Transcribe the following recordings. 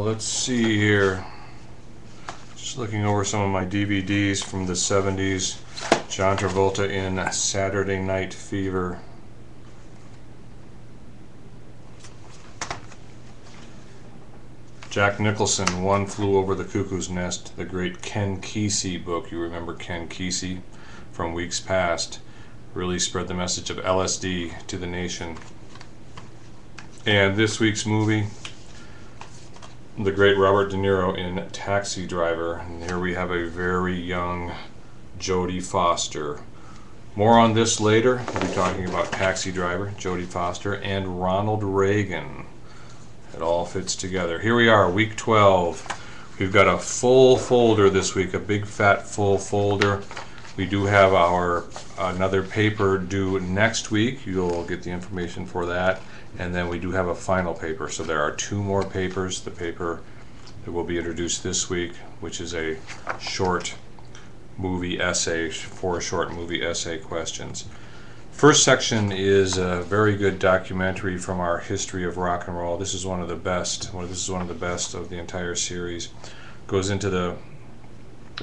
let's see here. Just looking over some of my DVDs from the 70s. John Travolta in Saturday Night Fever. Jack Nicholson, One Flew Over the Cuckoo's Nest, the great Ken Kesey book. You remember Ken Kesey from weeks past. Really spread the message of LSD to the nation. And this week's movie, the great Robert De Niro in Taxi Driver. And here we have a very young Jodie Foster. More on this later. We'll be talking about Taxi Driver, Jodie Foster, and Ronald Reagan. It all fits together. Here we are, week 12. We've got a full folder this week, a big fat full folder. We do have another paper due next week. You'll get the information for that. And then we do have a final paper. So there are 2 more papers. The paper that will be introduced this week, which is a short movie essay, 4 short movie essay questions. First section is a very good documentary from our history of rock and roll. This is one of the best. This is one of the best of the entire series. Goes into the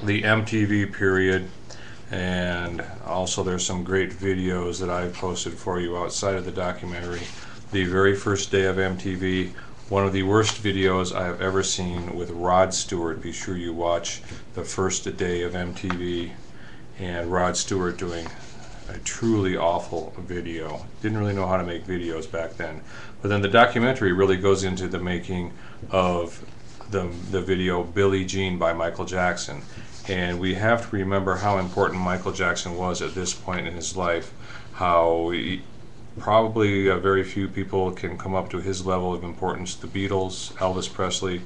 MTV period, and also there's some great videos that I've posted for you outside of the documentary. The very first day of MTV, one of the worst videos I have ever seen with Rod Stewart. Be sure you watch the first day of MTV and Rod Stewart doing a truly awful video. Didn't really know how to make videos back then. But then the documentary really goes into the making of the video Billie Jean by Michael Jackson. And we have to remember how important Michael Jackson was at this point in his life. How probably very few people can come up to his level of importance. The Beatles, Elvis Presley.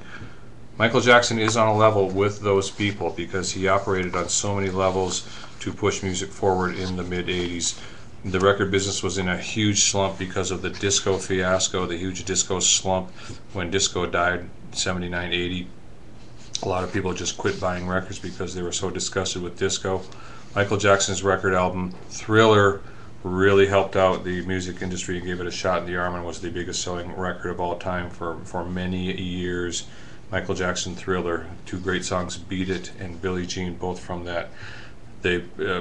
Michael Jackson is on a level with those people because he operated on so many levels to push music forward in the mid-'80s. The record business was in a huge slump because of the disco fiasco, the huge disco slump when disco died, 79, 80. A lot of people just quit buying records because they were so disgusted with disco. Michael Jackson's record album, Thriller, really helped out the music industry and gave it a shot in the arm and was the biggest selling record of all time for many years. Michael Jackson, Thriller, 2 great songs, Beat It and Billie Jean, both from that.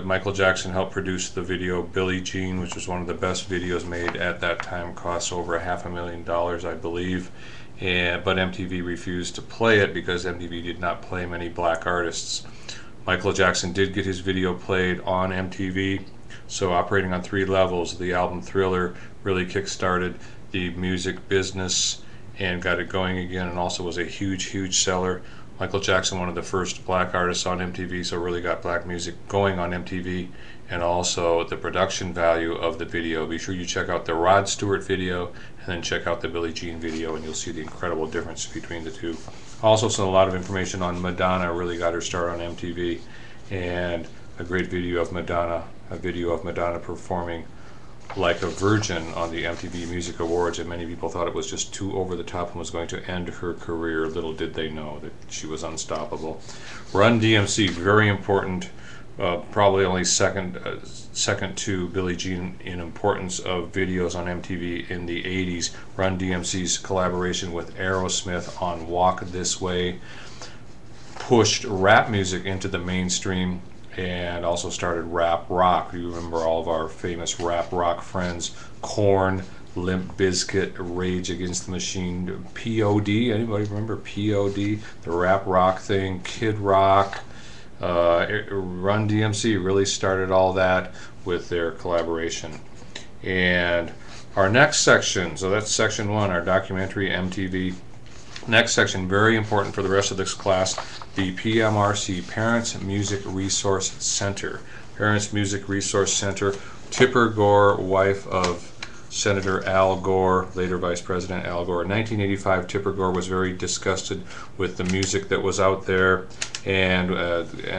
Michael Jackson helped produce the video Billie Jean, which was one of the best videos made at that time, cost over $500,000, I believe. But MTV refused to play it because MTV did not play many black artists. Michael Jackson did get his video played on MTV, so operating on 3 levels, the album Thriller really kick-started the music business and got it going again, and also was a huge seller. Michael Jackson, one of the first black artists on MTV, so really got black music going on MTV, and also the production value of the video. Be sure you check out the Rod Stewart video and then check out the Billie Jean video, and you'll see the incredible difference between the 2. Also, a lot of information on Madonna, really got her start on MTV, and a great video of Madonna, performing Like a Virgin on the MTV Music Awards, and many people thought it was just too over the top and was going to end her career. Little did they know that she was unstoppable. Run DMC, very important, probably only second to Billie Jean in importance of videos on MTV in the 80s. Run DMC's collaboration with Aerosmith on Walk This Way pushed rap music into the mainstream and also started rap rock. You remember all of our famous rap rock friends, Korn, Limp Bizkit, Rage Against the Machine, P.O.D. Anybody remember P.O.D.? The rap rock thing, Kid Rock. Run DMC really started all that with their collaboration. And our next section, so that's section 1, our documentary MTV. Next section, very important for the rest of this class, the PMRC, Parents Music Resource Center. Parents Music Resource Center. Tipper Gore, wife of Senator Al Gore, later Vice President Al Gore. In 1985, Tipper Gore was very disgusted with the music that was out there, and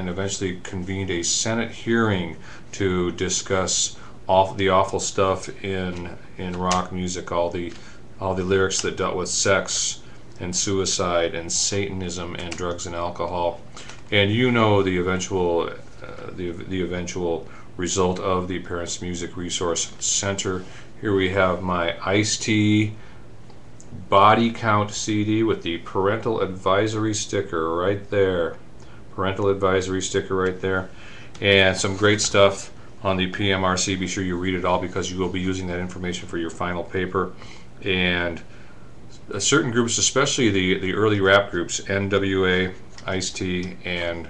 eventually convened a Senate hearing to discuss the awful stuff in rock music, all the lyrics that dealt with sex and suicide and Satanism and drugs and alcohol. And you know the eventual result of the Parents Music Resource Center. Here we have my Ice-T body count CD with the parental advisory sticker right there. Parental advisory sticker right there. And some great stuff on the PMRC. Be sure you read it all because you will be using that information for your final paper. And certain groups, especially the early rap groups, NWA, Ice-T, and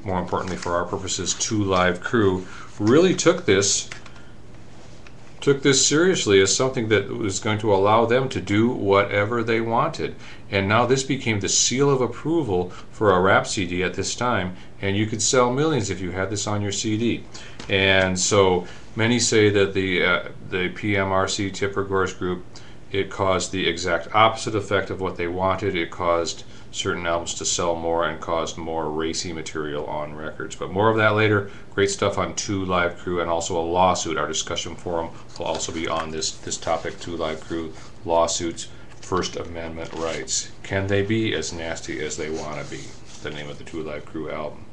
more importantly for our purposes, 2 Live Crew, really took this seriously as something that was going to allow them to do whatever they wanted. And now this became the seal of approval for a rap CD at this time, and you could sell millions if you had this on your CD. And so many say that the PMRC, Tipper Gore's group, it caused the exact opposite effect of what they wanted. It caused certain albums to sell more and caused more racy material on records. But more of that later. Great stuff on 2 Live Crew and also a lawsuit. Our discussion forum will also be on this topic, 2 Live Crew lawsuits, First Amendment rights. Can they be as nasty as they want to be? The name of the 2 Live Crew album.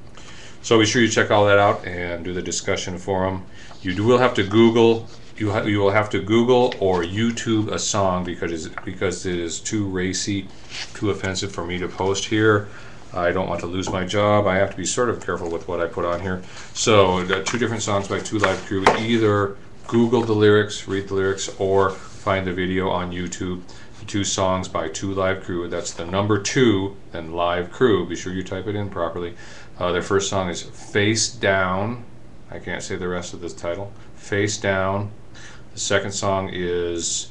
So be sure you check all that out and do the discussion forum. You will have to Google. You will have to Google or YouTube a song because it is too racy, too offensive for me to post here. I don't want to lose my job. I have to be sort of careful with what I put on here. So 2 different songs by 2 Live Crew. Either Google the lyrics, read the lyrics, or find the video on YouTube. The 2 songs by 2 Live Crew. That's the number 2 and Live Crew. Be sure you type it in properly. Their first song is Face Down. I can't say the rest of this title. Face Down. The second song is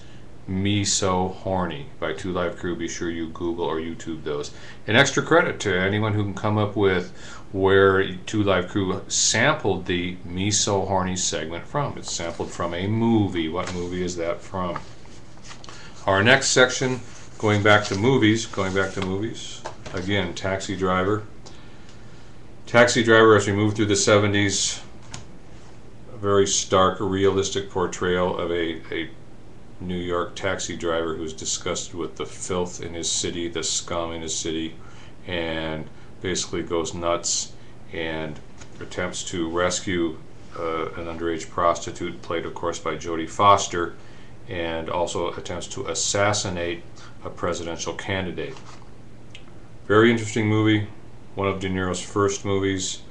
Me So Horny by 2 Live Crew. Be sure you Google or YouTube those. And extra credit to anyone who can come up with where 2 Live Crew sampled the Me So Horny segment from. It's sampled from a movie. What movie is that from? Our next section, going back to movies. Again, Taxi Driver. Taxi Driver, as we move through the 70s, a very stark, realistic portrayal of a New York taxi driver who's disgusted with the filth in his city, the scum in his city, and basically goes nuts and attempts to rescue an underage prostitute, played of course by Jodie Foster, and also attempts to assassinate a presidential candidate. Very interesting movie, one of De Niro's first movies,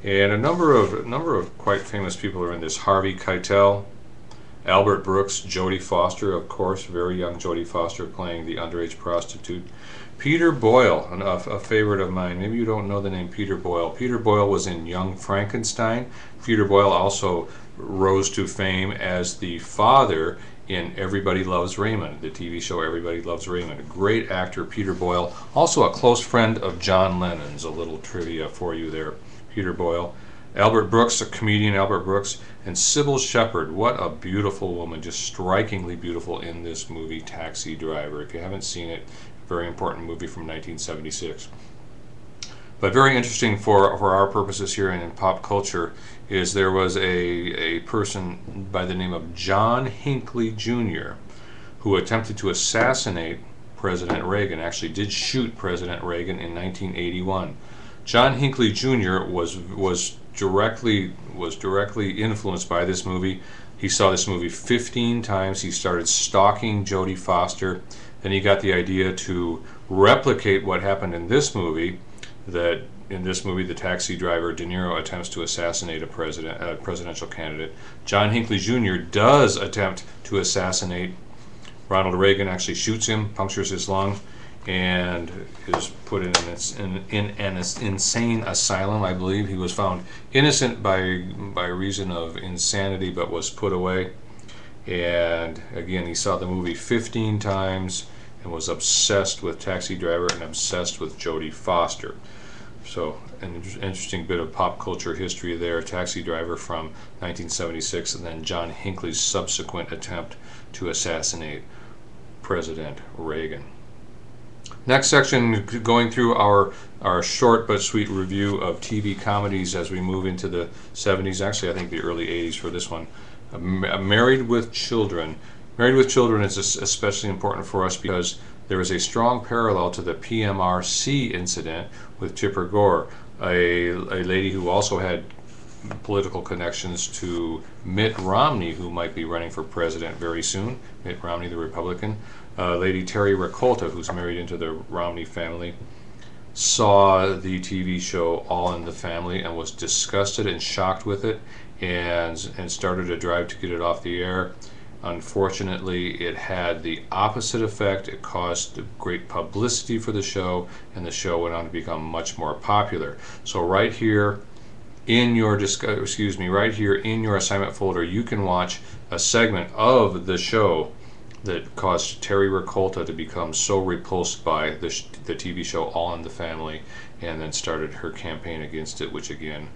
and a number of quite famous people are in this. Harvey Keitel, Albert Brooks, Jodie Foster, of course, very young Jodie Foster playing the underage prostitute. Peter Boyle, a favorite of mine. Maybe you don't know the name Peter Boyle. Peter Boyle was in Young Frankenstein. Peter Boyle also rose to fame as the father in Everybody Loves Raymond, the TV show Everybody Loves Raymond. A great actor, Peter Boyle. Also a close friend of John Lennon's. A little trivia for you there, Peter Boyle. Albert Brooks, a comedian, Albert Brooks, and Sybil Shepherd. What a beautiful woman, just strikingly beautiful in this movie, Taxi Driver. If you haven't seen it, very important movie from 1976. But very interesting for our purposes here and in pop culture is there was a person by the name of John Hinckley Jr. who attempted to assassinate President Reagan, actually did shoot President Reagan in 1981. John Hinckley Jr. was directly influenced by this movie. He saw this movie 15 times. He started stalking Jodie Foster. Then he got the idea to replicate what happened in this movie, that in this movie, The Taxi Driver, De Niro attempts to assassinate a presidential candidate. John Hinckley Jr. does attempt to assassinate Ronald Reagan, actually shoots him, punctures his lung, and is put in an insane asylum. I believe he was found innocent by reason of insanity, but was put away. And again, he saw the movie 15 times and was obsessed with Taxi Driver and obsessed with Jodie Foster. So an interesting bit of pop culture history there. Taxi Driver from 1976, and then John Hinckley's subsequent attempt to assassinate President Reagan. Next section, going through our short but sweet review of TV comedies as we move into the 70s, actually I think the early 80s for this one. Married with Children. Married with Children is especially important for us because there is a strong parallel to the PMRC incident with Tipper Gore, a lady who also had political connections to Mitt Romney, who might be running for president very soon. Mitt Romney, the Republican. Lady Terry Ricolta, who's married into the Romney family, saw the TV show All in the Family and was disgusted and shocked with it, and started a drive to get it off the air. Unfortunately, it had the opposite effect. It caused great publicity for the show, and the show went on to become much more popular. So right here in your right here in your assignment folder, you can watch a segment of the show that caused Terry Ricolta to become so repulsed by the TV show All in the Family, and then started her campaign against it, which again,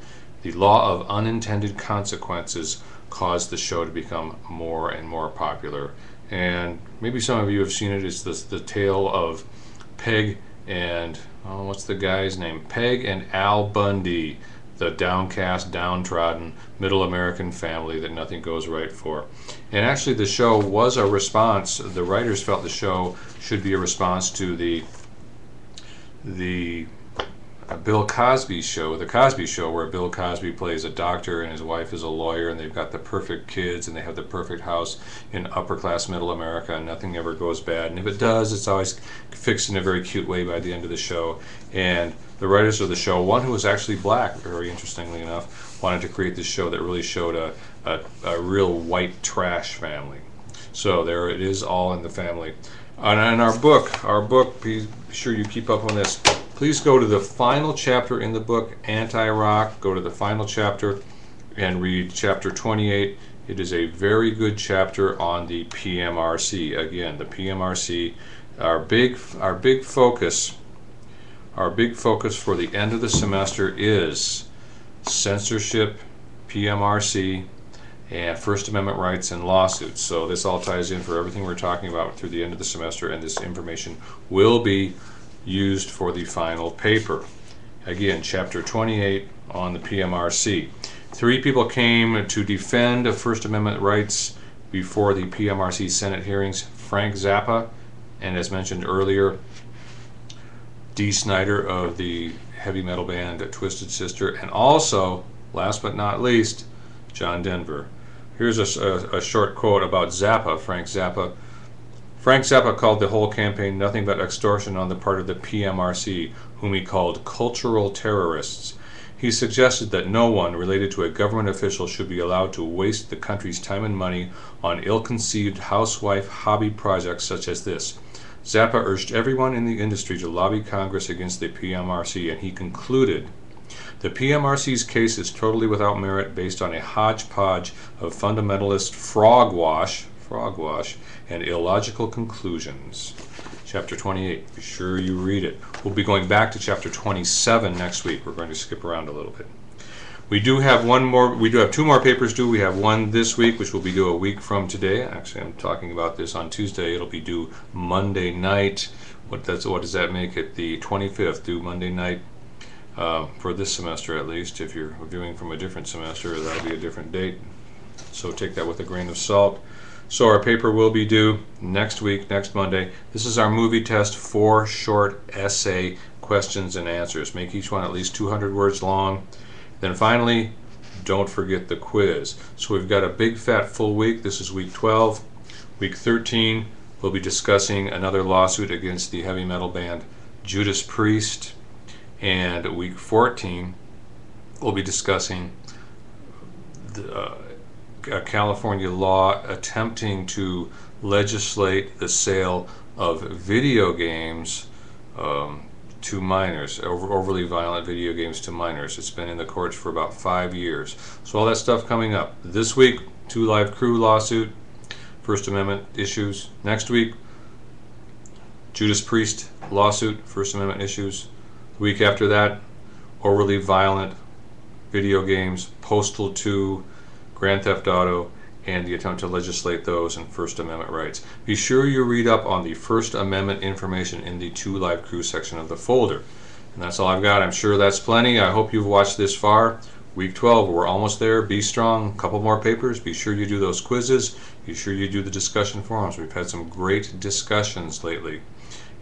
the law of unintended consequences caused the show to become more and more popular. And maybe some of you have seen it. It's the tale of Peg and, oh, what's the guy's name? Peg and Al Bundy, the downcast, downtrodden, middle American family that nothing goes right for. And actually the show was a response. The writers felt the show should be a response to the Bill Cosby show, The Cosby Show, where Bill Cosby plays a doctor and his wife is a lawyer, and they've got the perfect kids and they have the perfect house in upper class middle America, and nothing ever goes bad. And if it does, it's always fixed in a very cute way by the end of the show. And the writers of the show, one who was actually black, very interestingly enough, wanted to create this show that really showed a real white trash family. So there it is, All in the Family. And our book, be sure you keep up on this. Please go to the final chapter in the book, Anti-Rock. Go to the final chapter and read chapter 28. It is a very good chapter on the PMRC. Again, the PMRC, our big focus for the end of the semester is censorship, PMRC, and First Amendment rights and lawsuits. So this all ties in for everything we're talking about through the end of the semester, and this information will be used for the final paper. Again, chapter 28 on the PMRC. 3 people came to defend First Amendment rights before the PMRC Senate hearings: Frank Zappa, and as mentioned earlier, Dee Snider of the heavy metal band Twisted Sister, and also, last but not least, John Denver. Here's a short quote about Zappa, Frank Zappa. Frank Zappa called the whole campaign nothing but extortion on the part of the PMRC, whom he called cultural terrorists. He suggested that no one related to a government official should be allowed to waste the country's time and money on ill-conceived housewife hobby projects such as this. Zappa urged everyone in the industry to lobby Congress against the PMRC, and he concluded, "The PMRC's case is totally without merit, based on a hodgepodge of fundamentalist frog wash and illogical conclusions." Chapter 28, be sure you read it. We'll be going back to chapter 27 next week. We're going to skip around a little bit. We do have 2 more papers due. We have one this week, which will be due a week from today. Actually, I'm talking about this on Tuesday. It'll be due Monday night. What does that make it? The 25th, due Monday night. For this semester at least. If you're viewing from a different semester, that'll be a different date. So take that with a grain of salt. So our paper will be due next week, next Monday. This is our movie test, 4 short essay questions and answers. Make each one at least 200 words long. Then finally, don't forget the quiz. So we've got a big fat full week. This is week 12. Week 13, we'll be discussing another lawsuit against the heavy metal band Judas Priest. And week 14, we'll be discussing a California law attempting to legislate the sale of video games to minors, overly violent video games to minors. It's been in the courts for about 5 years. So all that stuff coming up. This week, 2 Live Crew lawsuit, First Amendment issues. Next week, Judas Priest lawsuit, First Amendment issues. The week after that, overly violent video games, Postal 2, Grand Theft Auto, and the attempt to legislate those and First Amendment rights. Be sure you read up on the First Amendment information in the 2 Live Crew section of the folder. And that's all I've got. I'm sure that's plenty. I hope you've watched this far. Week 12, we're almost there. Be strong. A couple more papers. Be sure you do those quizzes. Be sure you do the discussion forums. We've had some great discussions lately.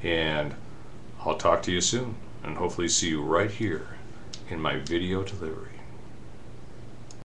And I'll talk to you soon, and hopefully see you right here in my video delivery.